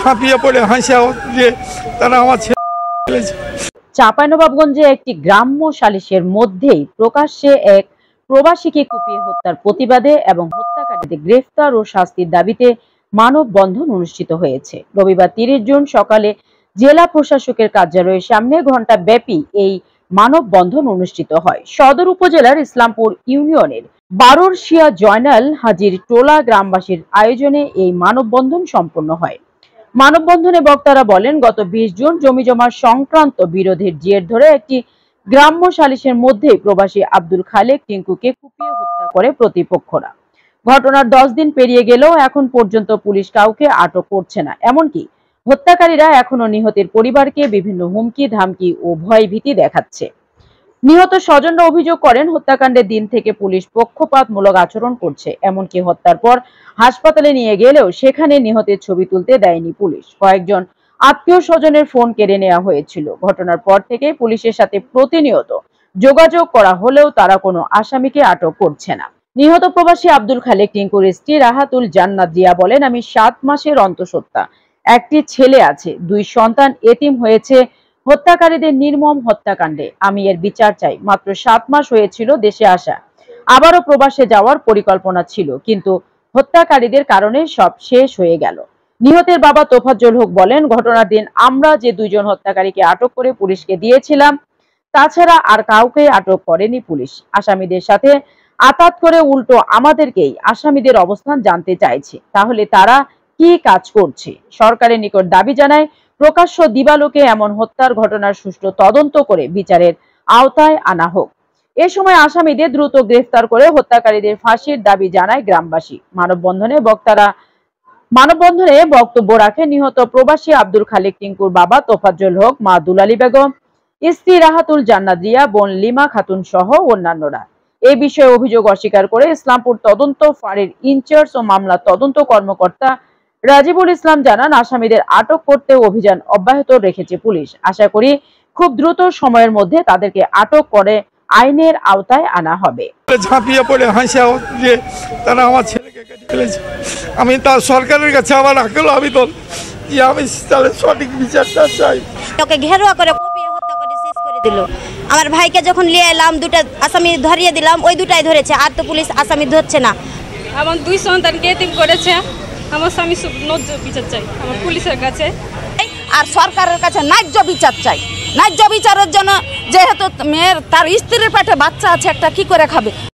ঝাঁপিয়ে পড়ে হাসিয়া যে তারা আমার ছেলে। চাঁপাইনবাবগঞ্জে একটি গ্রাম্য সালিশের মধ্যেই প্রকাশ্যে এক প্রবাসীকে কুপিয়ে হত্যার প্রতিবাদে এবং হত্যাকারীদের গ্রেফতার ও শাস্তির দাবিতে মানববন্ধন অনুষ্ঠিত হয়েছে। রবিবার 30 জুন সকালে জেলা প্রশাসকের কার্যালয়ের সামনে ঘণ্টা ব্যাপী এই মানববন্ধন অনুষ্ঠিত হয়। সদর উপজেলার ইসলামপুর ইউনিয়নের বারোরশিয়া জয়নাল হাজির টোলা গ্রামবাসীর আয়োজনে এই মানববন্ধন সম্পন্ন হয়। মানববন্ধনে বক্তারা বলেন, গত 20 জুন জমিজমা সংক্রান্ত বিরোধের জের ধরে একটি গ্রাম্য সালিশের মধ্যেই প্রবাসী আব্দুল খালেক টিঙ্কুকে কুপিয়ে হত্যা করে প্রতিপক্ষরা। ঘটনার 10 দিন পেরিয়ে গেলেও এখন পর্যন্ত পুলিশ কাউকে আটক করছে না। এমনকি হত্যাকারীরা এখনো নিহতের পরিবারকে বিভিন্ন হুমকি ধামকি ও ভয়ভীতি দেখাচ্ছে। নিহত স্বজনরা অভিযোগ করেন, হত্যাকাণ্ডের দিন থেকে পুলিশ পক্ষপাতমূলক আচরণ করছে। এমনকি হত্যার পর হাসপাতালে নিয়ে গেলেও সেখানে নিহতের ছবি তুলতে দেয়নি পুলিশ। কয়েকজন আত্মীয় স্বজনের ফোন কেড়ে নেওয়া হয়েছিল। ঘটনার পর থেকে পুলিশের সাথে প্রতিনিয়ত যোগাযোগ করা হলেও তারা কোনো আসামিকে আটক করছে না। নিহত প্রবাসী আব্দুল খালেক টিঙ্কুর স্ত্রী রাহাতুল জান্নাত জিয়া বলেন, আমি 7 মাসের অন্তঃসত্ত্বা, একটি ছেলে আছে, 2 সন্তান এতিম হয়েছে হত্যাকারীদের নির্মম হত্যাকাণ্ডে। আমি এর বিচার চাই। মাত্র 7 মাস হয়েছিল দেশে আসা, আবারও প্রবাসে যাওয়ার পরিকল্পনা ছিল, কিন্তু হত্যাকারীদের কারণে সব শেষ হয়ে গেল। নিহতের বাবা তোফাজ্জল হক বলেন, ঘটনার দিন আমরা যে 2 জন হত্যাকারীকে আটক করে পুলিশকে দিয়েছিলাম, তাছাড়া আর কাউকে আটক করেনি পুলিশ। আসামিদের সাথে আতাত করে উল্টো আমাদেরকেই আসামিদের অবস্থান জানতে চাইছে। তাহলে তারা কি কাজ করছে? সরকারের নিকট দাবি জানায়, প্রকাশ্য দিবালোকে এমন হত্যার ঘটনার সুষ্ঠু তদন্ত করে বিচারের আওতায় আনা হোক। এ সময় আসামিদের দ্রুত গ্রেফতার করে হত্যাকারীদের ফাঁসির দাবি জানায় গ্রামবাসী। মানববন্ধনে বক্তব্য রাখেন নিহত প্রবাসী আব্দুল খালেক টিঙ্কুর বাবা তোফাজ্জল হক, মা দুলালী বেগম, স্ত্রী রাহাতুল জান্নাত জিয়া, বোন লিমা খাতুন সহ অন্যান্যরা। এই বিষয়ে অভিযোগ অস্বীকার করে ইসলামপুর তদন্ত ফাঁড়ির ইনচার্জ ও মামলা তদন্ত কর্মকর্তা রাজিবুল ইসলাম জানান, আসামিদের আটক করতে অভিযান অব্যাহত রেখেছে পুলিশ। আশা করি খুব দ্রুত সময়ের মধ্যে তাদেরকে আটক করে আইনের আওতায় আনা হবে। ঝাঁপিয়ে পড়ে হাসিয়া যে তারা আমার ছেলেকে কেটে ফেলেছে। আমি তার সরকারের কাছে আমার আকুল আবেদন যে আমি তাহলে সঠিক বিচারটা চাই। ওকে ঘেরুয়া করে কুপিয়ে হত্যা করে শেষ করে দিল। আমার ভাইকে যখন নিয়ে এলাম, 2টা আসামি ধরিয়ে দিলাম, ওই 2টাই ধরেছে, আর তো পুলিশ আসামি ধরছে না। আমার 2 সন্তানকে এতিম করেছে। আমার স্বামী ন্যায্য বিচার চাই আমার পুলিশের কাছে, আর সরকারের কাছে ন্যায্য বিচার চাই। ন্যায্য বিচারের জন্য, যেহেতু মেয়ের তার স্ত্রীর পেটে বাচ্চা আছে একটা, কি করে খাবে?